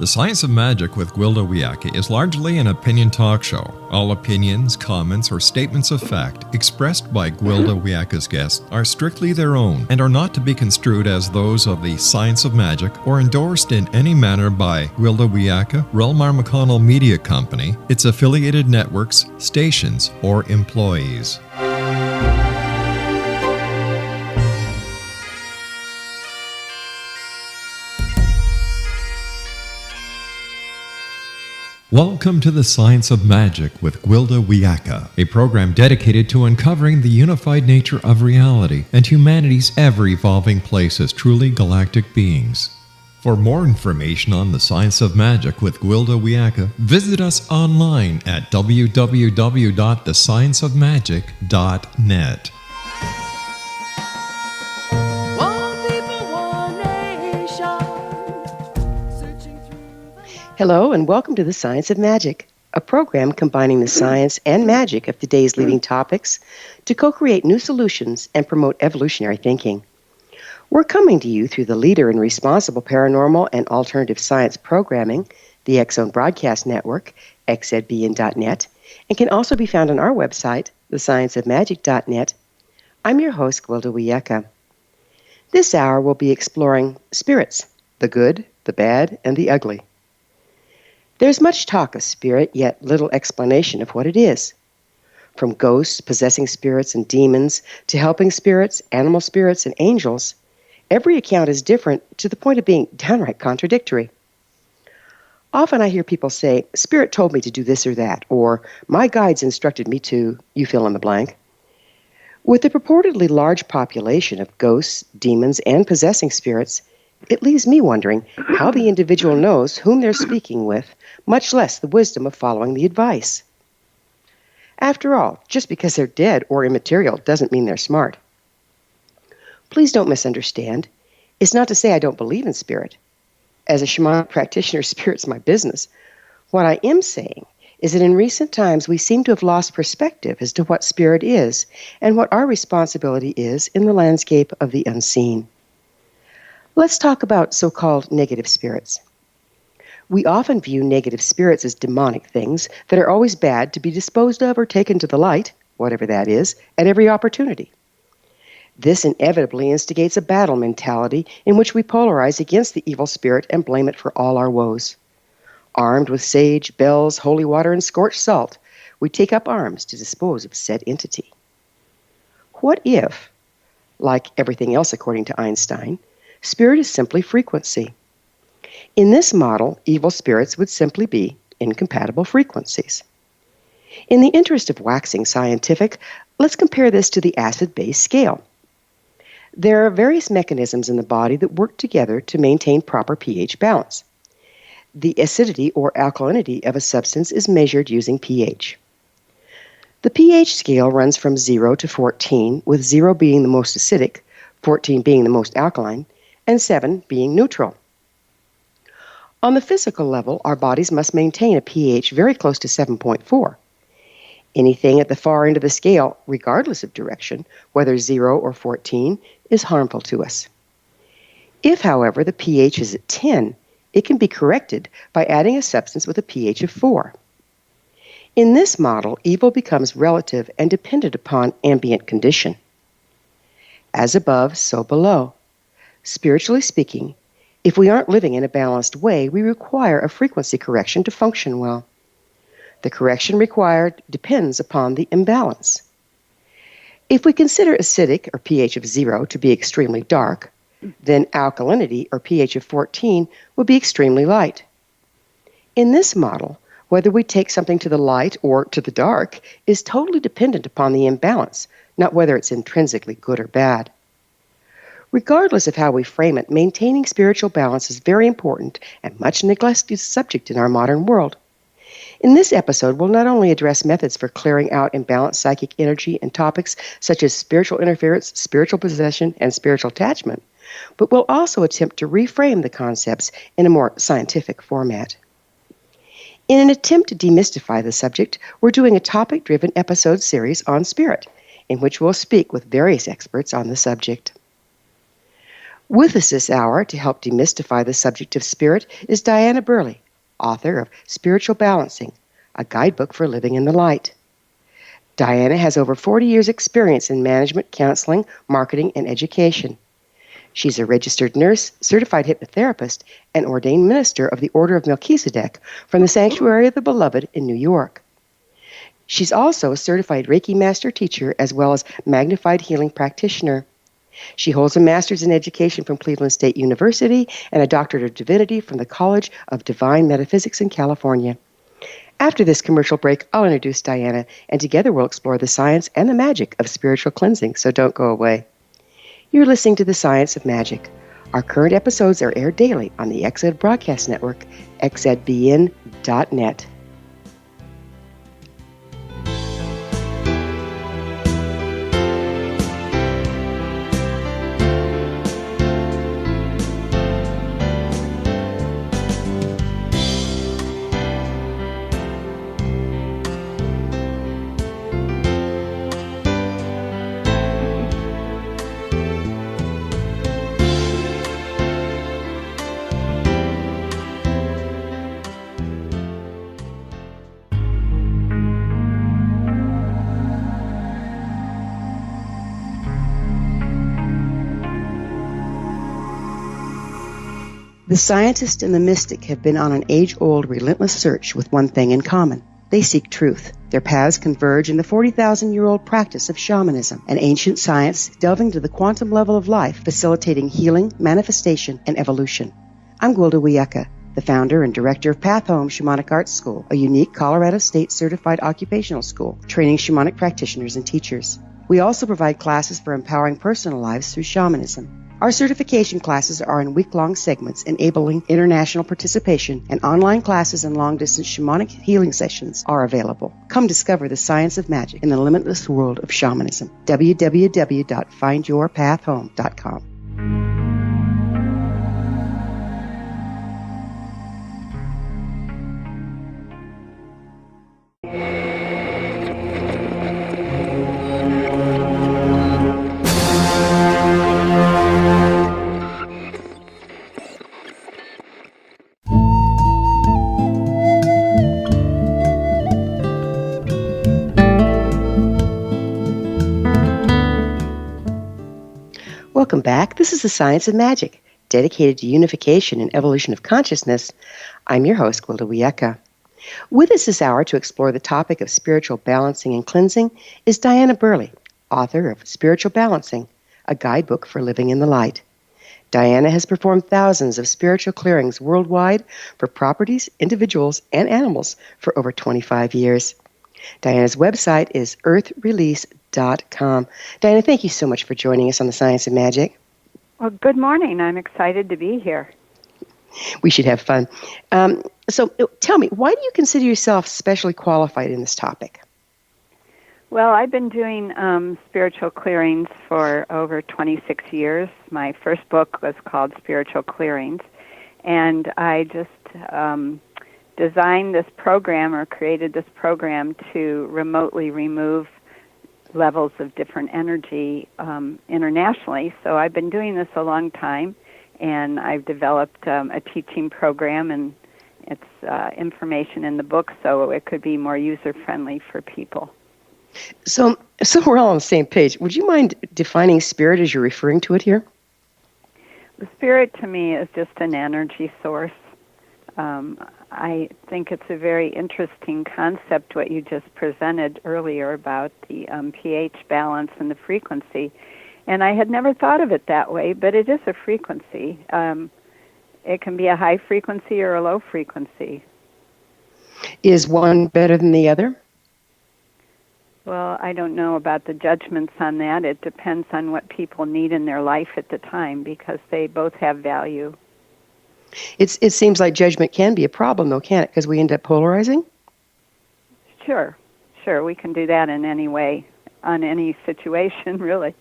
The Science of Magic with Gwilda Wiyaka is largely an opinion talk show. All opinions, comments, or statements of fact expressed by Gwilda Wiyaka's guests are strictly their own and are not to be construed as those of the Science of Magic or endorsed in any manner by Gwilda Wiyaka, rel-mar Media Company, its affiliated networks, stations, or employees. Welcome to the Science of Magic with Gwilda Wiyaka, a program dedicated to uncovering the unified nature of reality and humanity's ever-evolving place as truly galactic beings. For more information on the Science of Magic with Gwilda Wiyaka, visit us online at www.thescienceofmagic.net. Hello and welcome to the Science of Magic, a program combining the science and magic of today's leading topics to co-create new solutions and promote evolutionary thinking. We're coming to you through the leader in responsible paranormal and alternative science programming, the X-Zone Broadcast Network, xzbn.net, and can also be found on our website, thescienceofmagic.net. I'm your host, Gwilda Wiyaka. This hour we'll be exploring spirits, the good, the bad, and the ugly. There's much talk of spirit, yet little explanation of what it is. From ghosts, possessing spirits, and demons, to helping spirits, animal spirits, and angels, every account is different to the point of being downright contradictory. Often I hear people say, "Spirit told me to do this or that," or "My guides instructed me to," you fill in the blank. With the purportedly large population of ghosts, demons, and possessing spirits, it leaves me wondering how the individual knows whom they're speaking with, much less the wisdom of following the advice. After all, just because they're dead or immaterial doesn't mean they're smart. Please don't misunderstand. It's not to say I don't believe in spirit. As a shamanic practitioner, spirit's my business. What I am saying is that in recent times we seem to have lost perspective as to what spirit is and what our responsibility is in the landscape of the unseen. Let's talk about so-called negative spirits. We often view negative spirits as demonic things that are always bad to be disposed of or taken to the light, whatever that is, at every opportunity. This inevitably instigates a battle mentality in which we polarize against the evil spirit and blame it for all our woes. Armed with sage, bells, holy water, and scorched salt, we take up arms to dispose of said entity. What if, like everything else according to Einstein, spirit is simply frequency? In this model, evil spirits would simply be incompatible frequencies. In the interest of waxing scientific, let's compare this to the acid-base scale. There are various mechanisms in the body that work together to maintain proper pH balance. The acidity or alkalinity of a substance is measured using pH. The pH scale runs from 0 to 14, with 0 being the most acidic, 14 being the most alkaline, and 7 being neutral. On the physical level, our bodies must maintain a pH very close to 7.4. Anything at the far end of the scale, regardless of direction, whether 0 or 14, is harmful to us. If, however, the pH is at 10, it can be corrected by adding a substance with a pH of 4. In this model, evil becomes relative and dependent upon ambient condition. As above, so below. Spiritually speaking, if we aren't living in a balanced way, we require a frequency correction to function well. The correction required depends upon the imbalance. If we consider acidic, or pH of 0, to be extremely dark, then alkalinity, or pH of 14, would be extremely light. In this model, whether we take something to the light or to the dark is totally dependent upon the imbalance, not whether it's intrinsically good or bad. Regardless of how we frame it, maintaining spiritual balance is very important and much neglected subject in our modern world. In this episode, we'll not only address methods for clearing out imbalanced psychic energy and topics such as spiritual interference, spiritual possession, and spiritual attachment, but we'll also attempt to reframe the concepts in a more scientific format. In an attempt to demystify the subject, we're doing a topic-driven episode series on spirit, in which we'll speak with various experts on the subject. With us this hour to help demystify the subject of spirit is Diana Burley, author of Spiritual Balancing, a guidebook for living in the light. Diana has over 40 years' experience in management, counseling, marketing, and education. She's a registered nurse, certified hypnotherapist, and ordained minister of the Order of Melchizedek from the Sanctuary of the Beloved in New York. She's also a certified Reiki master teacher as well as magnified healing practitioner. She holds a master's in education from Cleveland State University and a doctorate of divinity from the College of Divine Metaphysics in California. After this commercial break, I'll introduce Diana, and together we'll explore the science and the magic of spiritual cleansing, so don't go away. You're listening to The Science of Magic. Our current episodes are aired daily on the XED Broadcast Network, xedbn.net. The scientist and the mystic have been on an age-old, relentless search with one thing in common. They seek truth. Their paths converge in the 40,000-year-old practice of shamanism, an ancient science delving to the quantum level of life, facilitating healing, manifestation, and evolution. I'm Gwilda Wiyaka, the founder and director of Path Home Shamanic Arts School, a unique Colorado State certified occupational school training shamanic practitioners and teachers. We also provide classes for empowering personal lives through shamanism. Our certification classes are in week-long segments enabling international participation, and online classes and long-distance shamanic healing sessions are available. Come discover the science of magic in the limitless world of shamanism. www.findyourpathhome.com. Welcome back. This is The Science of Magic, dedicated to unification and evolution of consciousness. I'm your host, Gwilda Wiyaka. With us this hour to explore the topic of spiritual balancing and cleansing is Diana Burley, author of Spiritual Balancing, a guidebook for living in the light. Diana has performed thousands of spiritual clearings worldwide for properties, individuals, and animals for over 25 years. Diana's website is earthrelease.com. Diana, thank you so much for joining us on The Science of Magic. Well, good morning. I'm excited to be here. We should have fun. So tell me, why do you consider yourself specially qualified in this topic? Well, I've been doing spiritual clearings for over 26 years. My first book was called Spiritual Clearings, and I just designed this program or created this program to remotely remove levels of different energy internationally. So I've been doing this a long time, and I've developed a teaching program, and it's information in the book so it could be more user-friendly for people. So we're all on the same page. Would you mind defining spirit as you're referring to it here? The spirit to me is just an energy source. I think it's a very interesting concept, what you just presented earlier about the pH balance and the frequency. And I had never thought of it that way, but it is a frequency. It can be a high frequency or a low frequency. Is one better than the other? Well, I don't know about the judgments on that. It depends on what people need in their life at the time, because they both have value. It seems like judgment can be a problem, though, can't it? Because we end up polarizing? Sure. We can do that in any way, on any situation, really.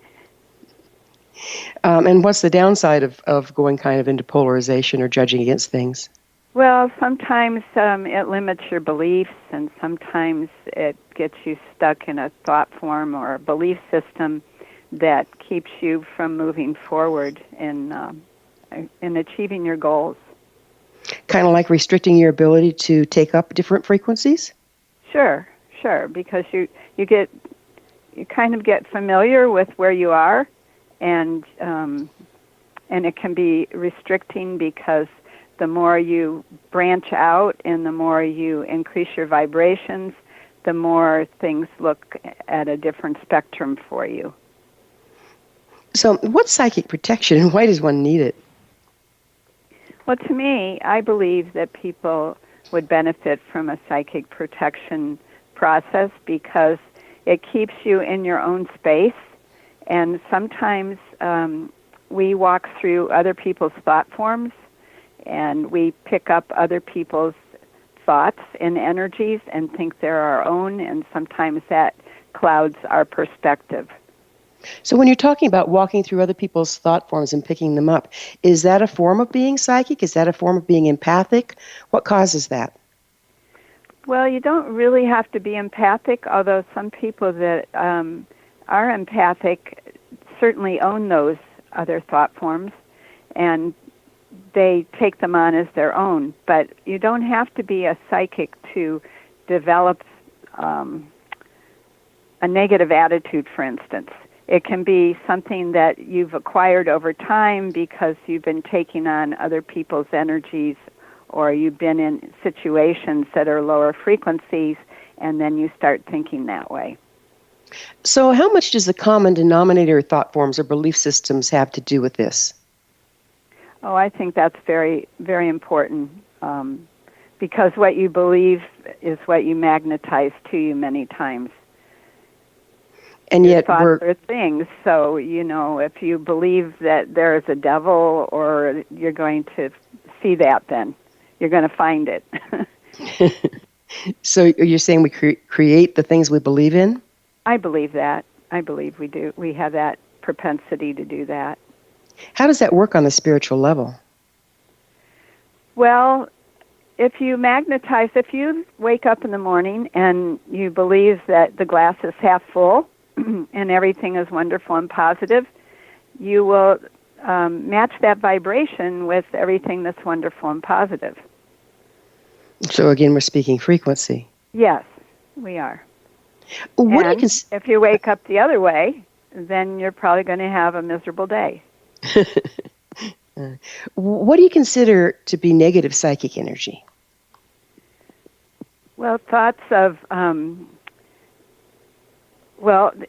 And what's the downside of going kind of into polarization or judging against things? Well, sometimes it limits your beliefs, and sometimes it gets you stuck in a thought form or a belief system that keeps you from moving forward in achieving your goals. Kind of like restricting your ability to take up different frequencies? Sure, because you kind of get familiar with where you are, and it can be restricting because the more you branch out and the more you increase your vibrations, the more things look at a different spectrum for you. So what's psychic protection and why does one need it? Well, to me, I believe that people would benefit from a psychic protection process because it keeps you in your own space, and sometimes we walk through other people's thought forms and we pick up other people's thoughts and energies and think they're our own, and sometimes that clouds our perspective. So when you're talking about walking through other people's thought forms and picking them up, is that a form of being psychic? Is that a form of being empathic? What causes that? Well, you don't really have to be empathic, although some people that are empathic certainly own those other thought forms, and they take them on as their own. But you don't have to be a psychic to develop a negative attitude, for instance. It can be something that you've acquired over time because you've been taking on other people's energies, or you've been in situations that are lower frequencies, and then you start thinking that way. So how much does the common denominator thought forms or belief systems have to do with this? Oh, I think that's very, very important, because what you believe is what you magnetize to you many times. And Your yet thoughts are things. So, if you believe that there is a devil, or you're going to see that, then you're going to find it. So you're saying we create the things we believe in? I believe that. I believe we do. We have that propensity to do that. How does that work on the spiritual level? Well, if you wake up in the morning and you believe that the glass is half full and everything is wonderful and positive, you will match that vibration with everything that's wonderful and positive. So again, we're speaking frequency. Yes, we are. If you wake up the other way, then you're probably going to have a miserable day. What do you consider to be negative psychic energy? Well, thoughts of,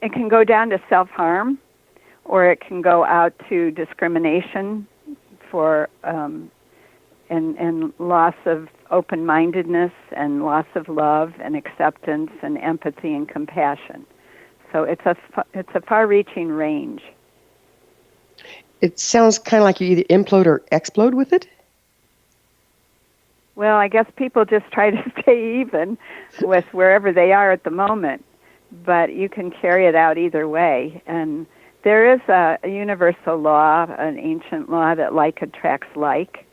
it can go down to self-harm, or it can go out to discrimination for and loss of open-mindedness and loss of love and acceptance and empathy and compassion. So it's a far-reaching range. It sounds kind of like you either implode or explode with it? Well, I guess people just try to stay even with wherever they are at the moment, but you can carry it out either way. And there is a universal law, an ancient law, that like attracts like,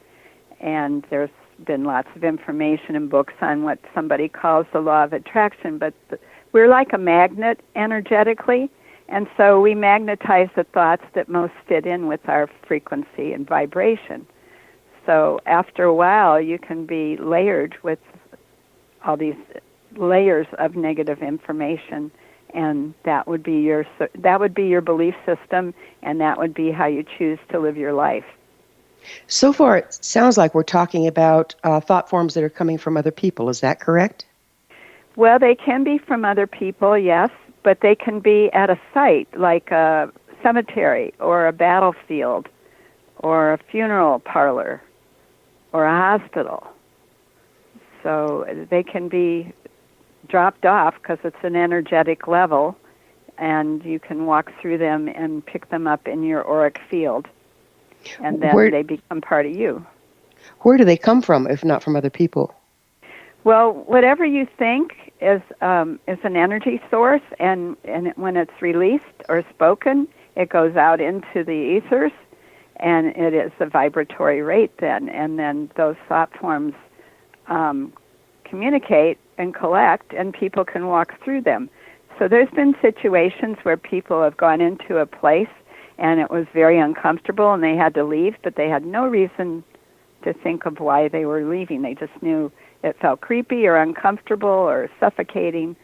and there's been lots of information in books on what somebody calls the law of attraction, but we're like a magnet energetically, and so we magnetize the thoughts that most fit in with our frequency and vibration. So after a while, you can be layered with all these layers of negative information, and that would be your belief system, and that would be how you choose to live your life. So far, it sounds like we're talking about thought forms that are coming from other people. Is that correct? Well, they can be from other people, yes, but they can be at a site like a cemetery or a battlefield or a funeral parlor or a hospital. So they can be dropped off because it's an energetic level, and you can walk through them and pick them up in your auric field, and then they become part of you. Where do they come from, if not from other people? Well, whatever you think is an energy source, and when it's released or spoken, it goes out into the ethers, and it is a vibratory rate then, and then those thought forms communicate and collect, and people can walk through them. So there's been situations where people have gone into a place and it was very uncomfortable and they had to leave, but they had no reason to think of why they were leaving. They just knew it felt creepy or uncomfortable or suffocating,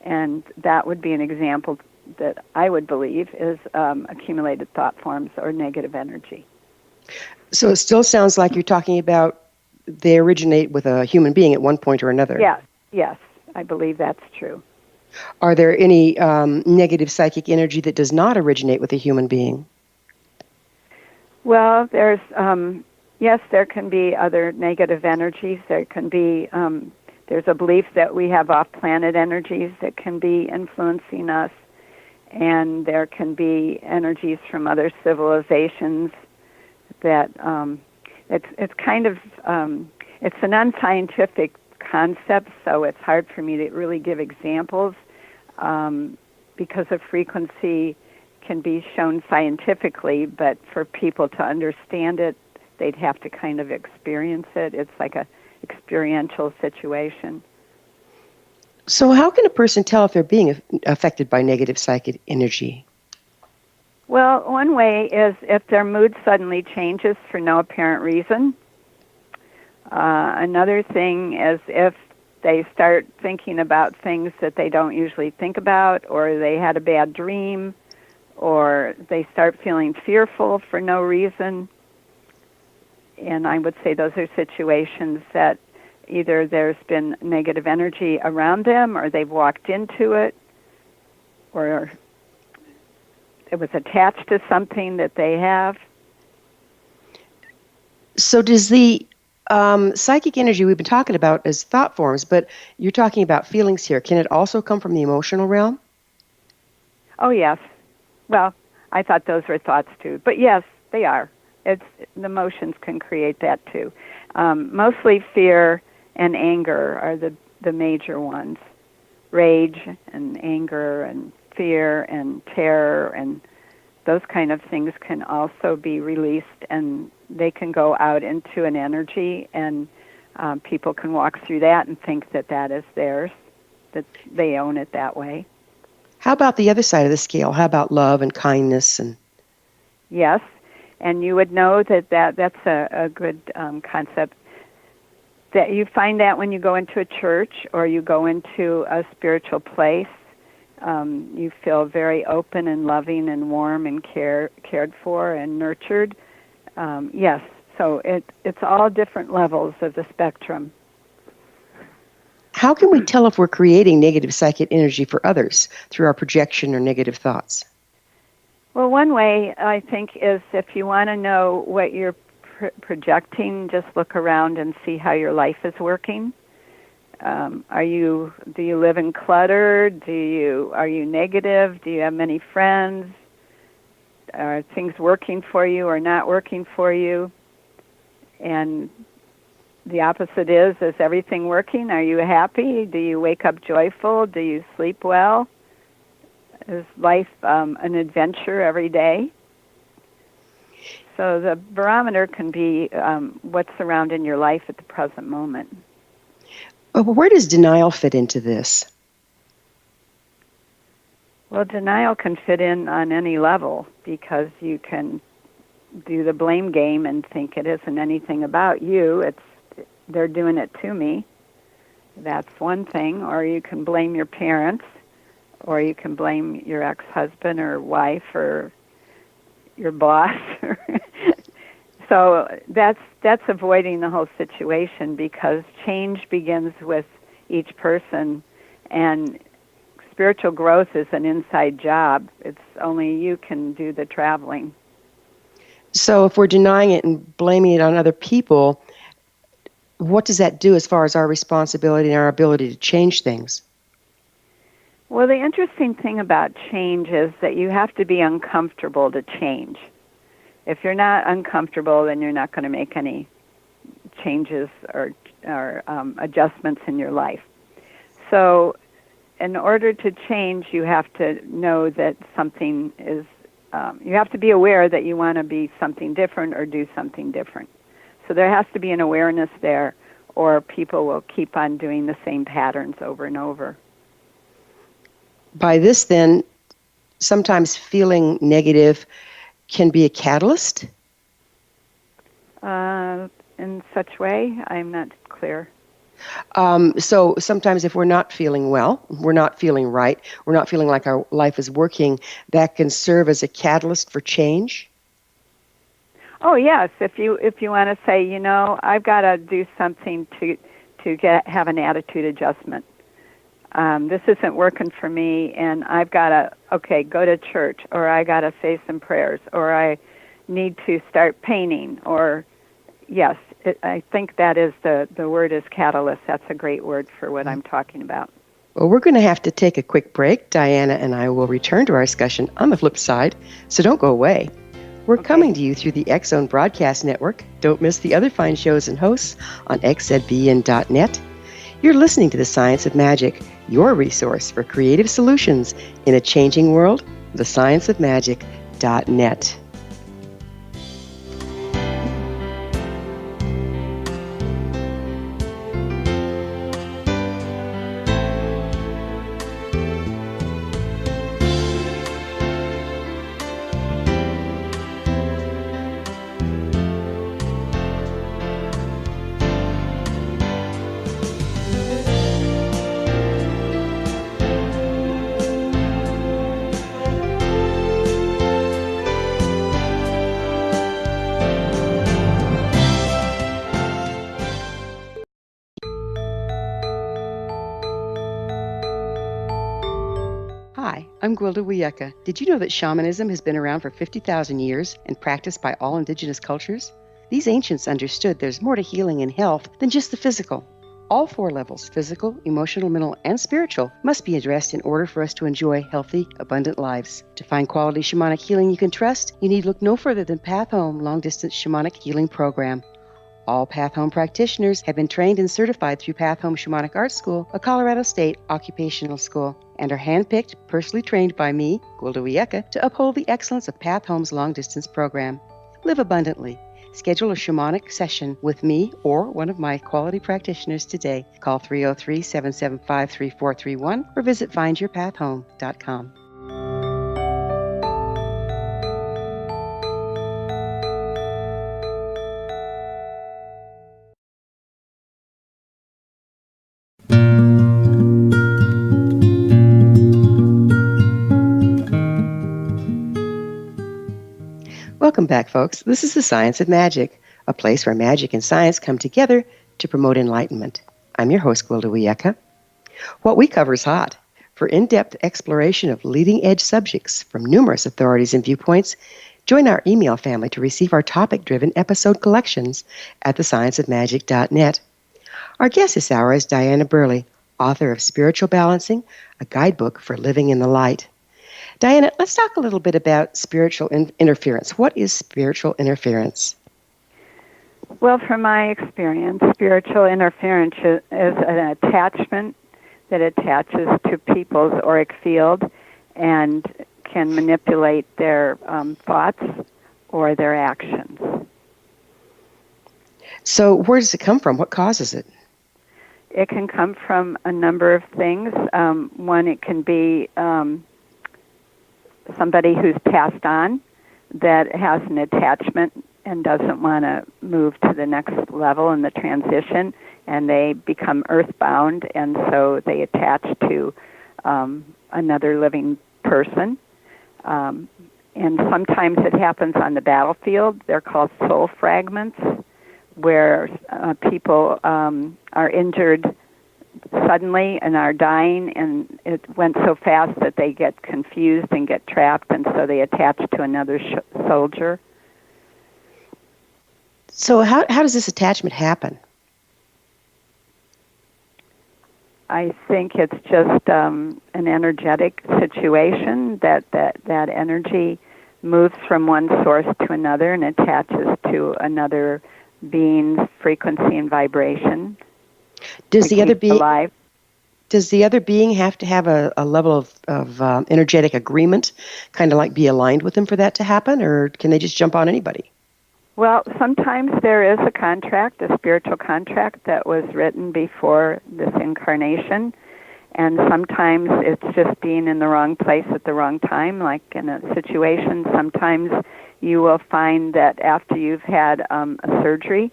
and that would be an example that I would believe is accumulated thought forms or negative energy. So it still sounds like you're talking about they originate with a human being at one point or another. Yes, I believe that's true. Are there any negative psychic energy that does not originate with a human being? Well, there's, yes, there can be other negative energies. There can be, there's a belief that we have off-planet energies that can be influencing us, and there can be energies from other civilizations that, it's kind of, it's an unscientific concept, so it's hard for me to really give examples because of frequency can be shown scientifically, but for people to understand it, they'd have to kind of experience it. It's like a experiential situation. So how can a person tell if they're being affected by negative psychic energy? Well, one way is if their mood suddenly changes for no apparent reason. Another thing is if they start thinking about things that they don't usually think about, or they had a bad dream, or they start feeling fearful for no reason. And I would say those are situations that either there's been negative energy around them, or they've walked into it, or it was attached to something that they have. So does the psychic energy we've been talking about as thought forms, but you're talking about feelings here. Can it also come from the emotional realm? Oh, yes. Well, I thought those were thoughts, too. But, yes, they are. The emotions can create that, too. Mostly fear and anger are the major ones. Rage and anger and fear and terror and those kind of things can also be released, and they can go out into an energy, and people can walk through that and think that that is theirs, that they own it that way. How about the other side of the scale? How about love and kindness? Yes, and you would know that's a good concept. That you find that when you go into a church or you go into a spiritual place, you feel very open and loving and warm and cared for and nurtured. Yes, so it's all different levels of the spectrum. How can we tell if we're creating negative psychic energy for others through our projection or negative thoughts? Well, one way, I think, is if you want to know what you're projecting, just look around and see how your life is working. Do you live in clutter? Are you negative? Do you have many friends? Are things working for you or not working for you? And the opposite is everything working? Are you happy? Do you wake up joyful? Do you sleep well? Is life an adventure every day? So the barometer can be what's around in your life at the present moment. Where does denial fit into this? Well, denial can fit in on any level because you can do the blame game and think it isn't anything about you. They're doing it to me. That's one thing. Or you can blame your parents, or you can blame your ex-husband or wife or your boss. So that's avoiding the whole situation because change begins with each person, and spiritual growth is an inside job. It's only you can do the traveling. So if we're denying it and blaming it on other people, what does that do as far as our responsibility and our ability to change things? Well, the interesting thing about change is that you have to be uncomfortable to change. If you're not uncomfortable, then you're not going to make any changes or adjustments in your life. So in order to change, you have to know that something is, you have to be aware that you want to be something different or do something different. So there has to be an awareness there, or people will keep on doing the same patterns over and over. By this, then, sometimes feeling negative can be a catalyst? In such way, I'm not clear. So sometimes if we're not feeling well, we're not feeling right, we're not feeling like our life is working, that can serve as a catalyst for change? Oh yes, if you want to say, I've got to do something to have an attitude adjustment. This isn't working for me, and I've got to go to church, or I got to say some prayers, or I need to start painting, or yes, I think that is the word is catalyst. That's a great word for what I'm talking about. Well, we're going to have to take a quick break. Diana and I will return to our discussion on the flip side, so don't go away. We're coming to you through the X-Zone Broadcast Network. Don't miss the other fine shows and hosts on xzbn.net. You're listening to The Science of Magic, your resource for creative solutions in a changing world, thescienceofmagic.net. Hi, I'm Gwilda Wiyaka. Did you know that shamanism has been around for 50,000 years and practiced by all indigenous cultures? These ancients understood there's more to healing and health than just the physical. All 4 levels, physical, emotional, mental, and spiritual, must be addressed in order for us to enjoy healthy, abundant lives. To find quality shamanic healing you can trust, you need look no further than Path Home Long-Distance Shamanic Healing Program. All Path Home practitioners have been trained and certified through Path Home Shamanic Art School, a Colorado State occupational school, and are handpicked, personally trained by me, Gwilda Wiyaka, to uphold the excellence of Path Home's long-distance program. Live abundantly. Schedule a shamanic session with me or one of my quality practitioners today. Call 303-775-3431 or visit findyourpathhome.com. Welcome back, folks. This is The Science of Magic, a place where magic and science come together to promote enlightenment. I'm your host, Gwilda Wiyaka. What we cover is hot. For in-depth exploration of leading-edge subjects from numerous authorities and viewpoints, join our email family to receive our topic-driven episode collections at thescienceofmagic.net. Our guest this hour is Diana Burley, author of Spiritual Balancing, a guidebook for living in the light. Diana, let's talk a little bit about spiritual interference. What is spiritual interference? Well, from my experience, spiritual interference is an attachment that attaches to people's auric field and can manipulate their thoughts or their actions. So where does it come from? What causes it? It can come from a number of things. One, it can be somebody who's passed on that has an attachment and doesn't want to move to the next level in the transition, and they become earthbound, and so they attach to another living person. And sometimes it happens on the battlefield. They're called soul fragments, where people are injured suddenly and are dying, and it went so fast that they get confused and get trapped, and so they attach to another soldier. So how does this attachment happen? I think it's just an energetic situation that energy moves from one source to another and attaches to another being's frequency and vibration. Does the other being alive. Does the other being have to have a level of energetic agreement, kind of like be aligned with them for that to happen, or can they just jump on anybody? Well, sometimes there is a contract, a spiritual contract that was written before this incarnation, And sometimes it's just being in the wrong place at the wrong time, like in a situation. Sometimes you will find that after you've had a surgery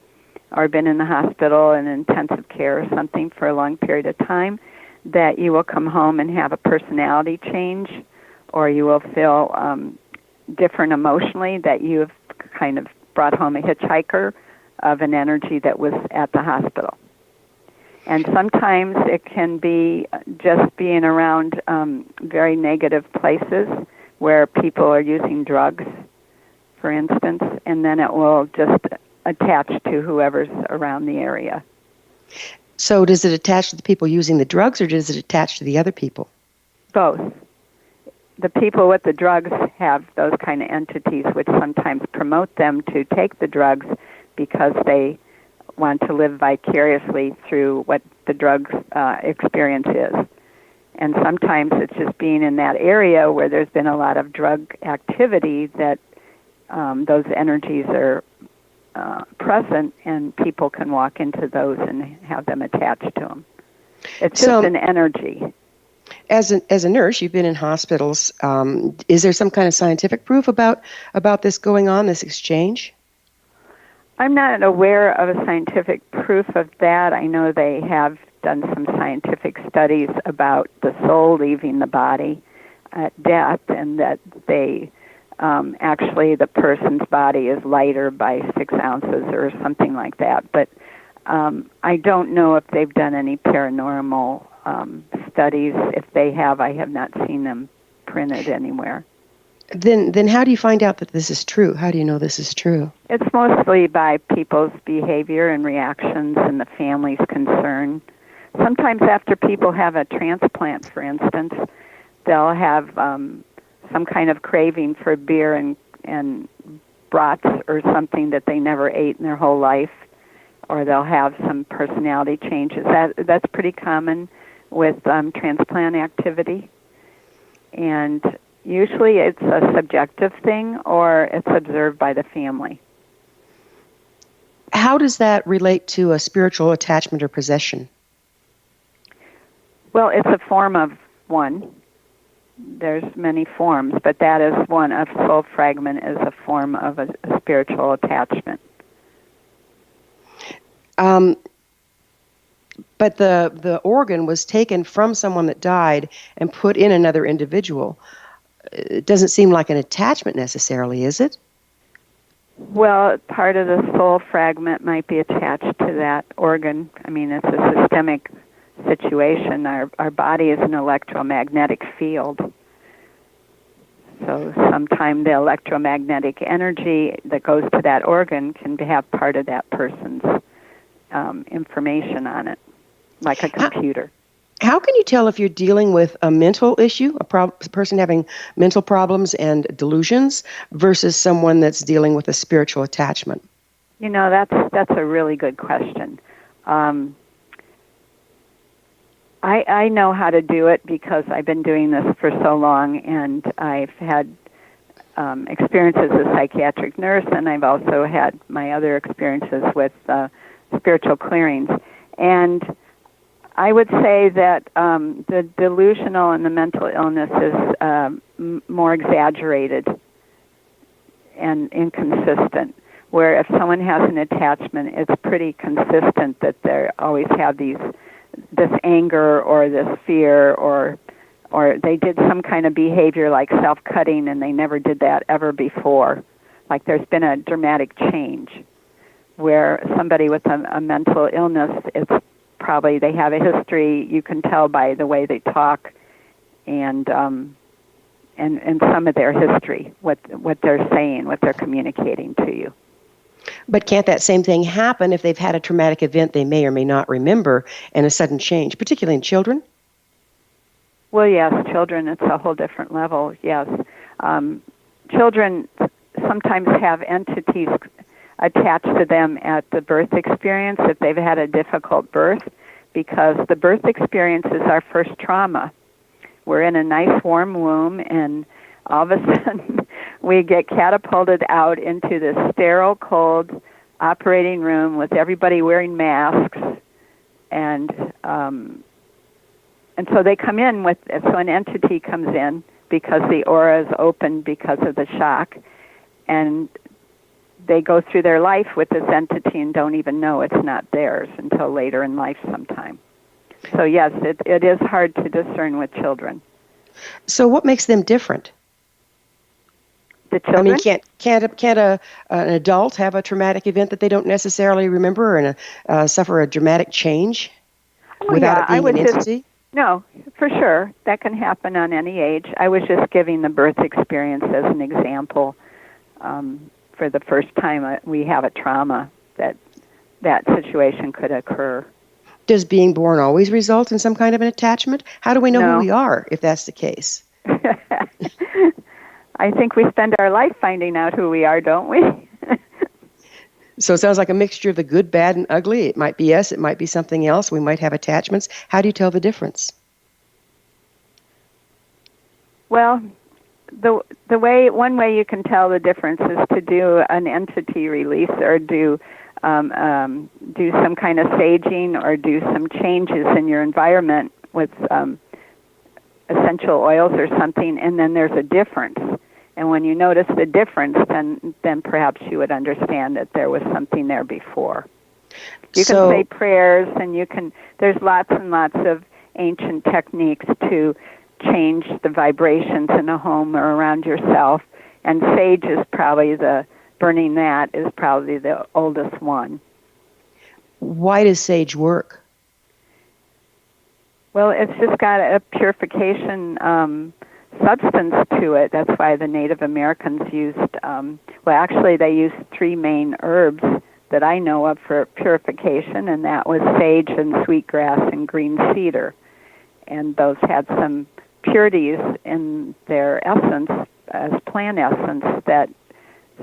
or been in the hospital in intensive care or something for a long period of time, that you will come home and have a personality change, or you will feel different emotionally, that you've kind of brought home a hitchhiker of an energy that was at the hospital. And sometimes it can be just being around very negative places where people are using drugs, for instance, and then it will just attach to whoever's around the area. So does it attach to the people using the drugs, or does it attach to the other people? Both. The people with the drugs have those kind of entities which sometimes promote them to take the drugs because they want to live vicariously through what the drug experience is. And sometimes it's just being in that area where there's been a lot of drug activity that those energies are present, and people can walk into those and have them attached to them. It's just an energy. As a nurse, you've been in hospitals. Is there some kind of scientific proof about this going on, this exchange? I'm not aware of a scientific proof of that. I know they have done some scientific studies about the soul leaving the body at death, and that they actually the person's body is lighter by 6 ounces or something like that. But I don't know if they've done any paranormal studies. If they have, I have not seen them printed anywhere. Then how do you find out that this is true? How do you know this is true? It's mostly by people's behavior and reactions and the family's concern. Sometimes after people have a transplant, for instance, they'll have some kind of craving for beer and brats or something that they never ate in their whole life, or they'll have some personality changes. That's pretty common with transplant activity. And usually it's a subjective thing, or it's observed by the family. How does that relate to a spiritual attachment or possession? Well, it's a form of one. There's many forms, but that is one. A soul fragment is a form of a spiritual attachment. But the organ was taken from someone that died and put in another individual. It doesn't seem like an attachment necessarily, is it? Well, part of the soul fragment might be attached to that organ. I mean, it's a systemic situation. Our body is an electromagnetic field. So sometimes the electromagnetic energy that goes to that organ can have part of that person's information on it, like a computer. How can you tell if you're dealing with a mental issue, a person having mental problems and delusions, versus someone that's dealing with a spiritual attachment? You know, that's a really good question. I know how to do it because I've been doing this for so long, and I've had experiences as a psychiatric nurse, and I've also had my other experiences with spiritual clearings. And I would say that the delusional and the mental illness is more exaggerated and inconsistent, where if someone has an attachment, it's pretty consistent that they always have this anger or this fear, or they did some kind of behavior like self-cutting and they never did that ever before. Like there's been a dramatic change, where somebody with a mental illness, it's probably they have a history. You can tell by the way they talk, and some of their history, what they're saying, what they're communicating to you. But can't that same thing happen if they've had a traumatic event they may or may not remember and a sudden change, particularly in children? Well, yes, children, it's a whole different level, yes. Children sometimes have entities attached to them at the birth experience if they've had a difficult birth, because the birth experience is our first trauma. We're in a nice warm womb, and all of a sudden we get catapulted out into this sterile, cold operating room with everybody wearing masks, and and so they come in with, so an entity comes in because the aura is open because of the shock, and they go through their life with this entity and don't even know it's not theirs until later in life sometime. So yes, it is hard to discern with children. So what makes them different? The children? I mean, can't an adult have a traumatic event that they don't necessarily remember and suffer a dramatic change without it being an entity? No, for sure. That can happen on any age. I was just giving the birth experience as an example. For the first time we have a trauma that situation could occur. Does being born always result in some kind of an attachment? How do we know who we are if that's the case? I think we spend our life finding out who we are, don't we? So it sounds like a mixture of the good, bad, and ugly. It might be us. It might be something else. We might have attachments. How do you tell the difference? Well, one way you can tell the difference is to do an entity release or do some kind of saging or do some changes in your environment with essential oils or something, and then there's a difference. And when you notice the difference, then perhaps you would understand that there was something there before. You can say prayers, and there's lots and lots of ancient techniques to change the vibrations in a home or around yourself. And sage is probably burning that is probably the oldest one. Why does sage work? Well, it's just got a purification substance to it. That's why the Native Americans used, they used 3 main herbs that I know of for purification, and that was sage and sweetgrass and green cedar. And those had some purities in their essence as plant essence that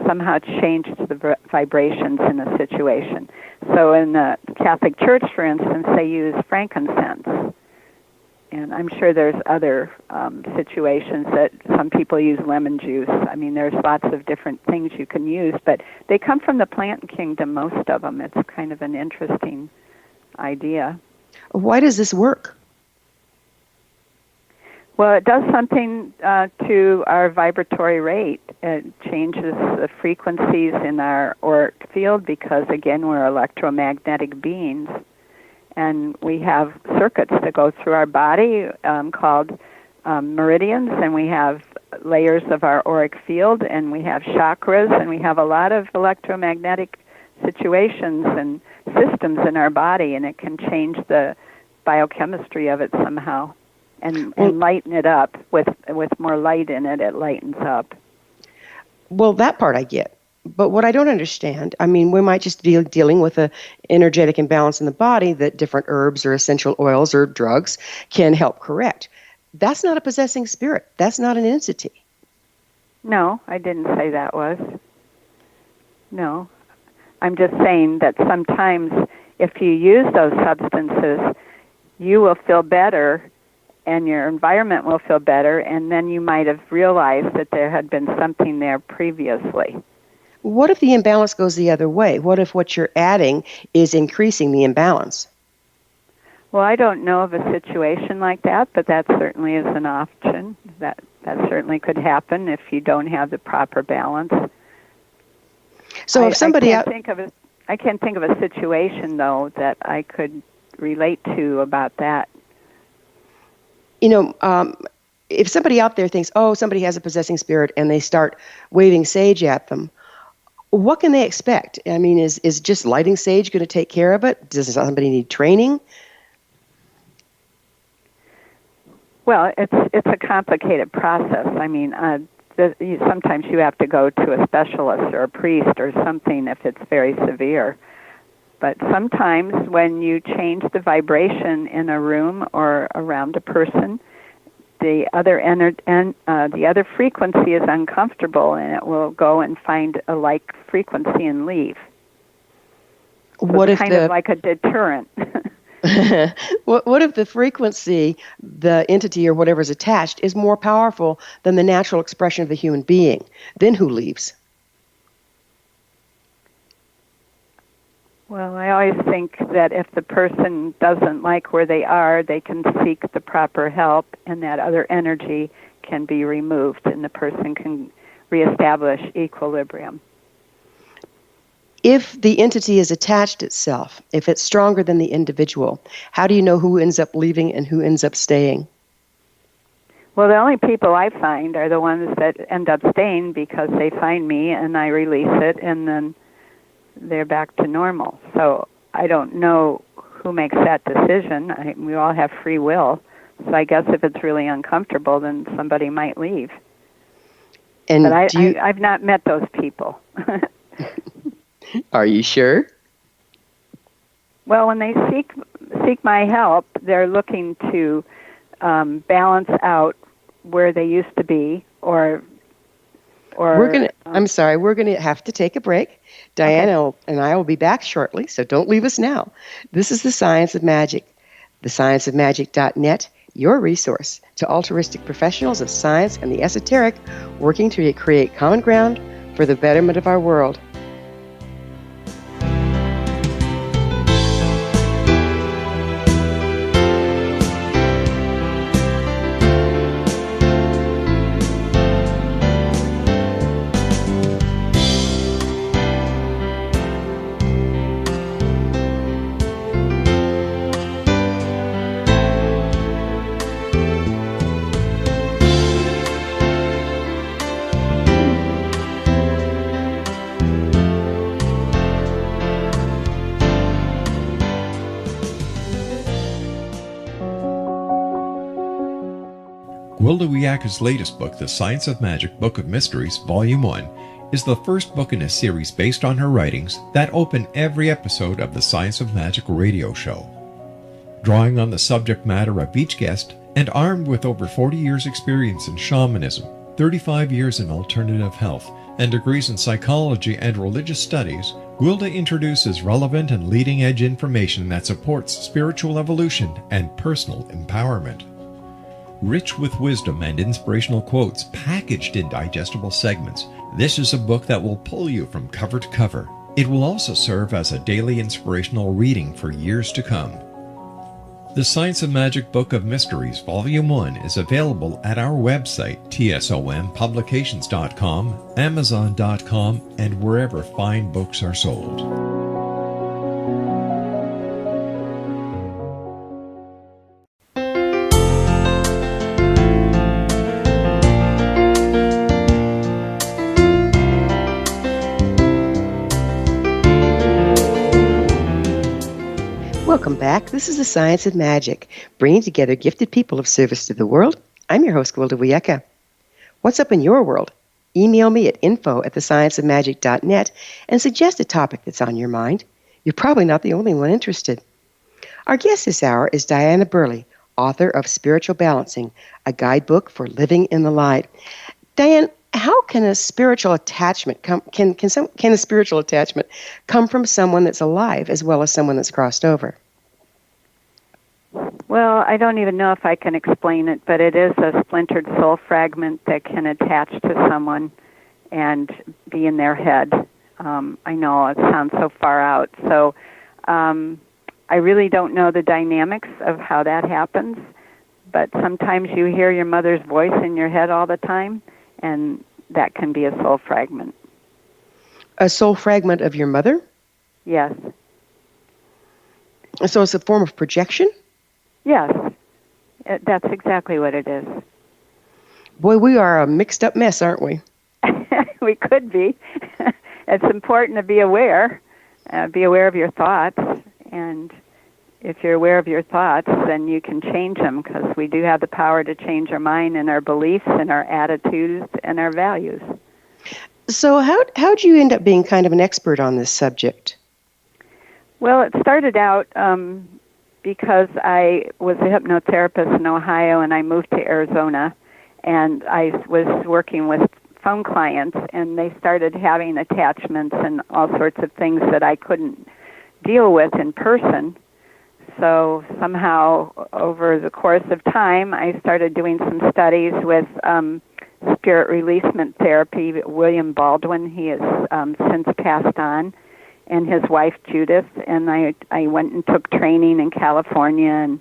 somehow changed the vibrations in a situation. So in the Catholic Church, for instance, they use frankincense. And I'm sure there's other situations that some people use lemon juice. I mean, there's lots of different things you can use, but they come from the plant kingdom, most of them. It's kind of an interesting idea. Why does this work? Well, it does something to our vibratory rate. It changes the frequencies in our auric field because, again, we're electromagnetic beings. And we have circuits that go through our body called meridians, and we have layers of our auric field, and we have chakras, and we have a lot of electromagnetic situations and systems in our body, and it can change the biochemistry of it somehow and lighten it up. With more light in it, it lightens up. Well, that part I get. But what I don't understand, I mean, we might just be dealing with an energetic imbalance in the body that different herbs or essential oils or drugs can help correct. That's not a possessing spirit. That's not an entity. No, I didn't say that was. No. I'm just saying that sometimes if you use those substances, you will feel better and your environment will feel better, and then you might have realized that there had been something there previously. What if the imbalance goes the other way? What if what you're adding is increasing the imbalance? Well, I don't know of a situation like that, but that certainly is an option. That certainly could happen if you don't have the proper balance. So if somebody I can't think of a situation though that I could relate to about that. You know, if somebody out there thinks, oh, somebody has a possessing spirit, and they start waving sage at them, what can they expect? I mean, is just lighting sage going to take care of it? Does somebody need training? Well, it's a complicated process. I mean, sometimes you have to go to a specialist or a priest or something if it's very severe. But sometimes when you change the vibration in a room or around a person, the other frequency is uncomfortable, and it will go and find a like frequency and leave. So what it's if kind of like a deterrent? What if the frequency, the entity or whatever is attached, is more powerful than the natural expression of the human being? Then who leaves? Well, I always think that if the person doesn't like where they are, they can seek the proper help, and that other energy can be removed, and the person can reestablish equilibrium. If the entity is attached itself, if it's stronger than the individual, how do you know who ends up leaving and who ends up staying? Well, the only people I find are the ones that end up staying because they find me and I release it, and then they're back to normal. So I don't know who makes that decision. We all have free will. So I guess if it's really uncomfortable, then somebody might leave. And but I've not met those people. Are you sure? Well, when they seek my help, they're looking to balance out where they used to be, or I'm sorry, we're gonna have to take a break. Diana and I will be back shortly, so don't leave us now. This is The Science of Magic, thescienceofmagic.net, your resource to altruistic professionals of science and the esoteric working to create common ground for the betterment of our world. Gwilda Wiyaka's latest book, The Science of Magic, Book of Mysteries, Volume 1, is the first book in a series based on her writings that open every episode of the Science of Magic radio show. Drawing on the subject matter of each guest, and armed with over 40 years' experience in shamanism, 35 years in alternative health, and degrees in psychology and religious studies, Gwilda introduces relevant and leading-edge information that supports spiritual evolution and personal empowerment. Rich with wisdom and inspirational quotes packaged in digestible segments, this is a book that will pull you from cover to cover. It will also serve as a daily inspirational reading for years to come. The Science of Magic Book of Mysteries, Volume 1 is available at our website, tsompublications.com, amazon.com, and wherever fine books are sold. Welcome back. This is The Science of Magic, bringing together gifted people of service to the world. I'm your host, Gwilda Wiyaka. What's up in your world? Email me at info@thescienceofmagic.net and suggest a topic that's on your mind. You're probably not the only one interested. Our guest this hour is Diana Burley, author of Spiritual Balancing, a guidebook for living in the light. Diane, how can a spiritual attachment come from someone that's alive as well as someone that's crossed over? Well, I don't even know if I can explain it, but it is a splintered soul fragment that can attach to someone and be in their head. I know it sounds so far out. So I really don't know the dynamics of how that happens, but sometimes you hear your mother's voice in your head all the time, and that can be a soul fragment. A soul fragment of your mother? Yes. So it's a form of projection? Yes. That's exactly what it is. Boy, we are a mixed up mess, aren't we? We could be. It's important to be aware of your thoughts, and if you're aware of your thoughts, then you can change them, because we do have the power to change our mind and our beliefs and our attitudes and our values. So how'd you end up being kind of an expert on this subject? Well, it started out because I was a hypnotherapist in Ohio, and I moved to Arizona, and I was working with phone clients, and they started having attachments and all sorts of things that I couldn't deal with in person. So somehow, over the course of time, I started doing some studies with spirit releasement therapy. William Baldwin, he has since passed on, and his wife Judith, and I went and took training in California, and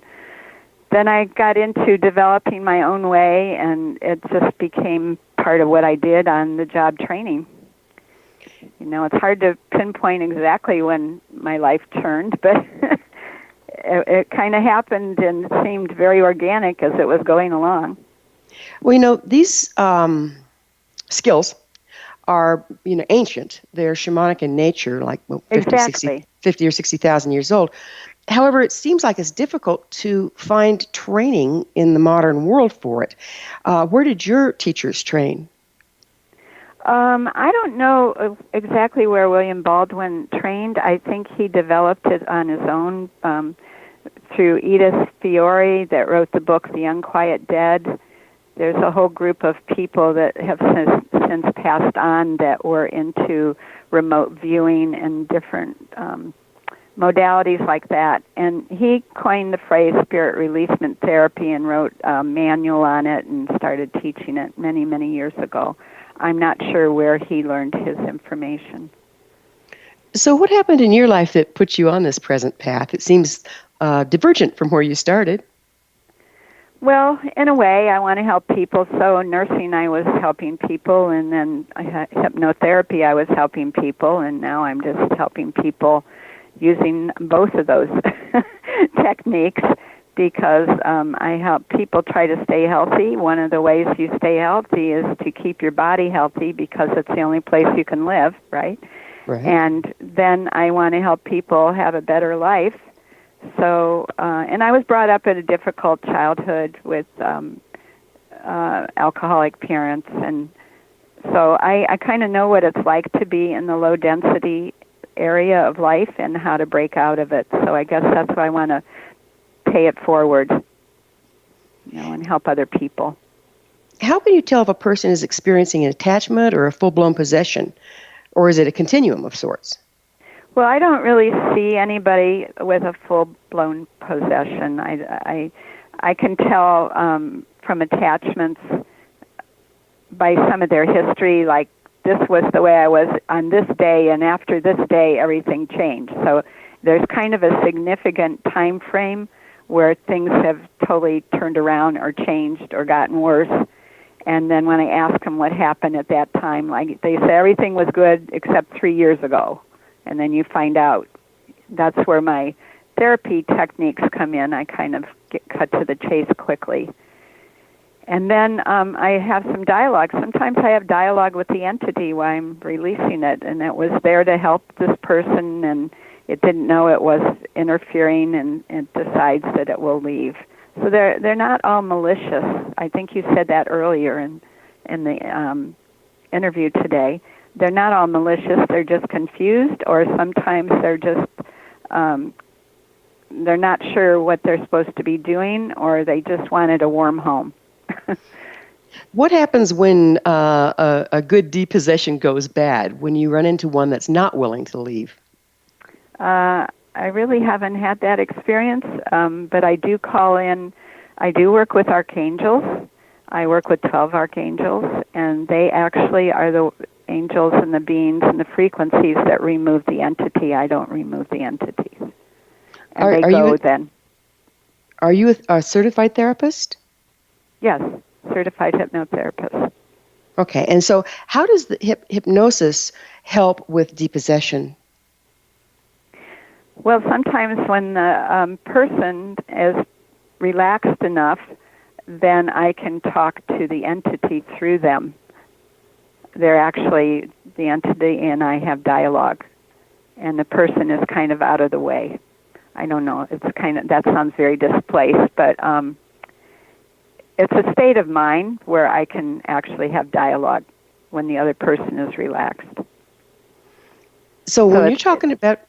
then I got into developing my own way, and it just became part of what I did on the job training. You know, it's hard to pinpoint exactly when my life turned, but it kind of happened and seemed very organic as it was going along. Well, you know, these skills are, you know, ancient. They're shamanic in nature, like 50 or 60,000 years old. However, it seems like it's difficult to find training in the modern world for it. Where did your teachers train? I don't know exactly where William Baldwin trained. I think he developed it on his own through Edith Fiore that wrote the book The Unquiet Dead. There's a whole group of people that have since passed on that were into remote viewing and different modalities like that. And he coined the phrase spirit releasement therapy and wrote a manual on it and started teaching it many, many years ago. I'm not sure where he learned his information. So what happened in your life that put you on this present path? It seems divergent from where you started. Well, in a way, I want to help people. So nursing, I was helping people, and then hypnotherapy, I was helping people, and now I'm just helping people using both of those techniques because I help people try to stay healthy. One of the ways you stay healthy is to keep your body healthy because it's the only place you can live, right? Right. And then I want to help people have a better life. So, and I was brought up in a difficult childhood with alcoholic parents, and so I kind of know what it's like to be in the low-density area of life and how to break out of it. So I guess that's why I want to pay it forward, you know, and help other people. How can you tell if a person is experiencing an attachment or a full-blown possession, or is it a continuum of sorts? Well, I don't really see anybody with a full-blown possession. I can tell from attachments by some of their history, like this was the way I was on this day, and after this day, everything changed. So there's kind of a significant time frame where things have totally turned around or changed or gotten worse. And then when I ask them what happened at that time, like they say everything was good except 3 years ago. And then you find out. That's where my therapy techniques come in. I kind of get cut to the chase quickly. And then I have some dialogue. Sometimes I have dialogue with the entity while I'm releasing it, and it was there to help this person, and it didn't know it was interfering, and it decides that it will leave. So they're not all malicious. I think you said that earlier in the interview today. They're not all malicious. They're just confused, or sometimes they're just they're not sure what they're supposed to be doing, or they just wanted a warm home. What happens when a good depossession goes bad, when you run into one that's not willing to leave? I really haven't had that experience, but I do call in. I do work with archangels. I work with 12 archangels, and they actually are the angels and the beings and the frequencies that remove the entity. I don't remove the entities. And then. Are you a certified therapist? Yes, certified hypnotherapist. Okay, and so how does the hypnosis help with depossession? Well, sometimes when the person is relaxed enough, then I can talk to the entity through them. They're actually, the entity and I have dialogue, and the person is kind of out of the way. I don't know, it's kind of, that sounds very displaced, but it's a state of mind where I can actually have dialogue when the other person is relaxed. So when you're talking about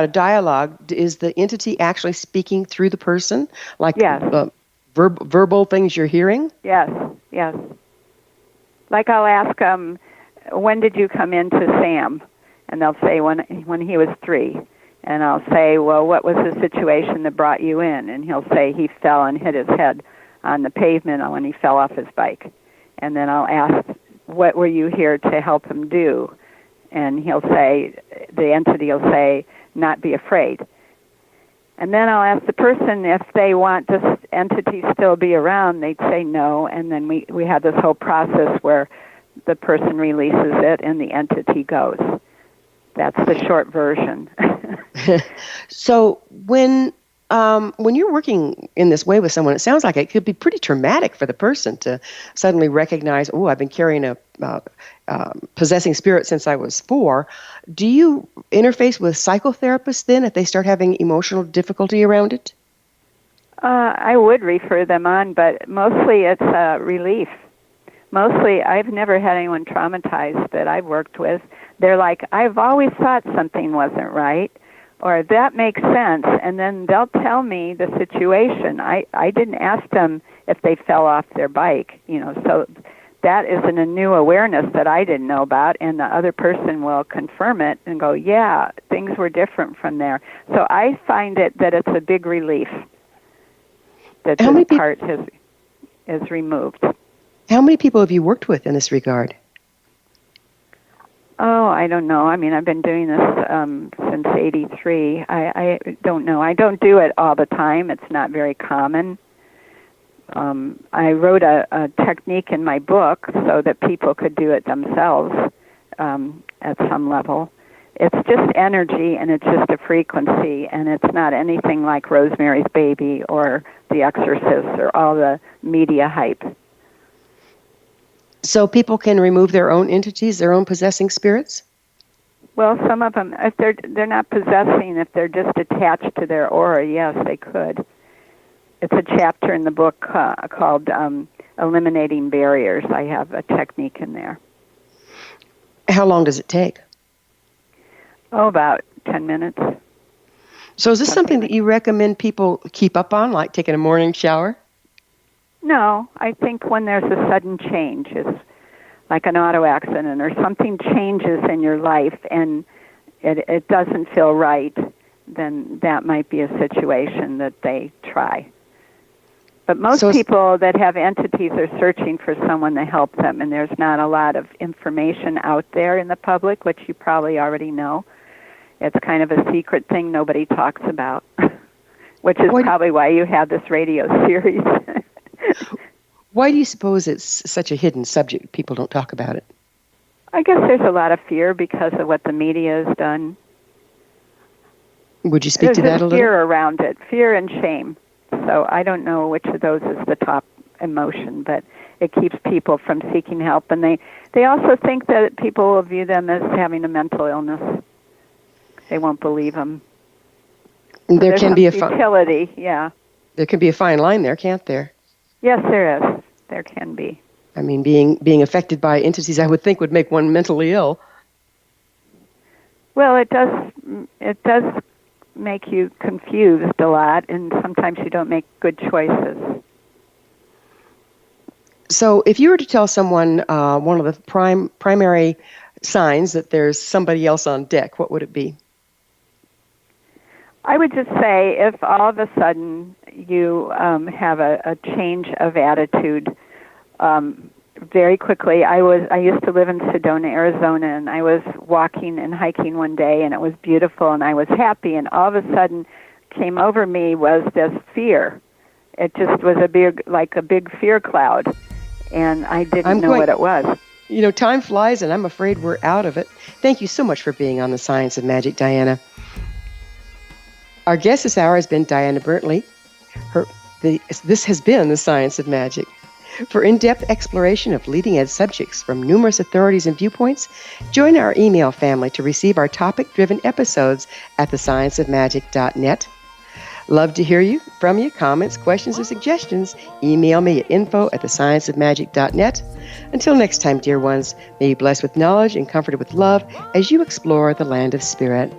a dialogue, is the entity actually speaking through the person, like yes. Verbal things you're hearing? Yes, yes. Like I'll ask, when did you come into Sam? And they'll say when he was 3. And I'll say, well, what was the situation that brought you in? And he'll say he fell and hit his head on the pavement when he fell off his bike. And then I'll ask, what were you here to help him do? And he'll say, the entity will say, not be afraid. And then I'll ask the person if they want this entity still be around. They'd say no, and then we have this whole process where the person releases it and the entity goes. That's the short version. So when you're working in this way with someone, it sounds like it could be pretty traumatic for the person to suddenly recognize, oh, I've been carrying a possessing spirit since I was 4. Do you interface with psychotherapists then if they start having emotional difficulty around it? I would refer them on, but mostly it's relief. Mostly, I've never had anyone traumatized that I've worked with. They're like, I've always thought something wasn't right, or that makes sense, and then they'll tell me the situation. I didn't ask them if they fell off their bike, so that isn't a new awareness that I didn't know about, and the other person will confirm it and go, yeah, things were different from there. So I find that it's a big relief that this part is removed. How many people have you worked with in this regard? Oh, I don't know. I mean, I've been doing this since '83. I don't know. I don't do it all the time. It's not very common. I wrote a technique in my book so that people could do it themselves at some level. It's just energy, and it's just a frequency, and it's not anything like Rosemary's Baby or The Exorcist or all the media hype. So people can remove their own entities, their own possessing spirits? Well, some of them, if they're not possessing, if they're just attached to their aura, yes, they could. It's a chapter in the book called Eliminating Barriers. I have a technique in there. How long does it take? Oh, about 10 minutes. So is this something that you recommend people keep up on, like taking a morning shower? No, I think when there's a sudden change, it's like an auto accident or something changes in your life and it doesn't feel right, then that might be a situation that they try. But most people that have entities are searching for someone to help them, and there's not a lot of information out there in the public, which you probably already know. It's kind of a secret thing nobody talks about, which is probably why you have this radio series. Why do you suppose it's such a hidden subject? People don't talk about it. I guess there's a lot of fear because of what the media has done. Would you speak to that a little? There's fear around it, fear and shame. So I don't know which of those is the top emotion, but it keeps people from seeking help. And they also think that people will view them as having a mental illness. They won't believe them. There can be a futility, yeah. There can be a fine line there, can't there? Yes, there is. There can be. I mean, being affected by entities, I would think, would make one mentally ill. Well, it does make you confused a lot, and sometimes you don't make good choices. So if you were to tell someone one of the primary signs that there's somebody else on deck, what would it be? I would just say if all of a sudden you have a change of attitude very quickly. I used to live in Sedona, Arizona, and I was walking and hiking one day, and it was beautiful, and I was happy, and all of a sudden came over me was this fear. It just was a big fear cloud, and I didn't know what it was. You know, time flies, and I'm afraid we're out of it. Thank you so much for being on The Science of Magic, Diana. Our guest this hour has been Diana Burley. This has been The Science of Magic. For in-depth exploration of leading-edge subjects from numerous authorities and viewpoints, join our email family to receive our topic-driven episodes at thescienceofmagic.net. Love to hear from you, comments, questions, or suggestions. Email me at info@thescienceofmagic.net. Until next time, dear ones, may you be blessed with knowledge and comforted with love as you explore the land of spirit.